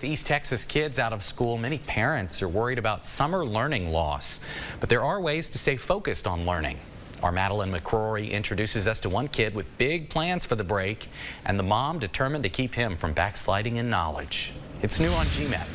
East Texas kids out of school, many parents are worried about summer learning loss, but there are ways to stay focused on learning. Our Madeline McCrory introduces us to one kid with big plans for the break and the mom determined to keep him from backsliding in knowledge. It's new on GMAT.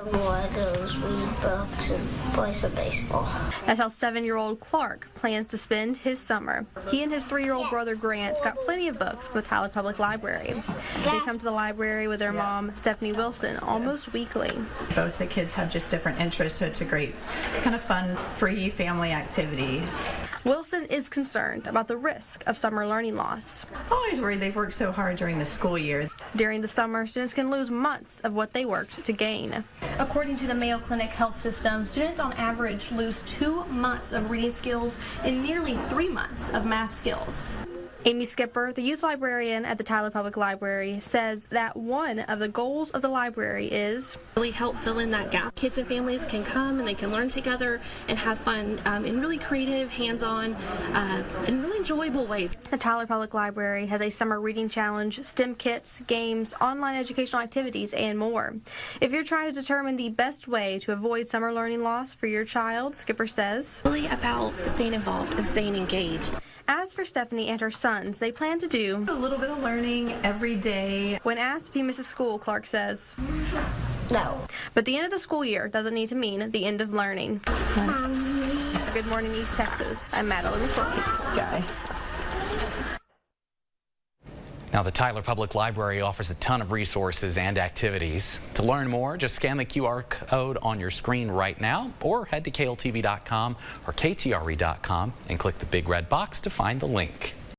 Legos, read books, and play some baseball. That's how 7-year-old Clark plans to spend his summer. He and his 3-year-old brother Grant got plenty of books from the Tyler Public Library. They come to the library with their mom, Stephanie Wilson, almost weekly. Both the kids have just different interests, so it's a great kind of fun, free family activity. Wilson is concerned about the risk of summer learning loss. I'm always worried they've worked so hard during the school year. During the summer, students can lose months of what they worked to gain. According to the Mayo Clinic Health System, students on average lose 2 months of reading skills and nearly 3 months of math skills. Amy Skipper, the youth librarian at the Tyler Public Library, says that one of the goals of the library is really help fill in that gap. Kids and families can come and they can learn together and have fun in really creative, hands-on, and really enjoyable ways. The Tyler Public Library has a summer reading challenge, STEM kits, games, online educational activities, and more. If you're trying to determine the best way to avoid summer learning loss for your child, Skipper says, really about staying involved and staying engaged. As for Stephanie and her sons, they plan to do A little bit of learning every day. When asked if he misses school, Clark says, No. but the end of the school year doesn't need to mean the end of learning. Good morning, East Texas. I'm Madeline McCrory. Okay. Now, the Tyler Public Library offers a ton of resources and activities. To learn more, just scan the QR code on your screen right now or head to kltv.com or ktre.com and click the big red box to find the link.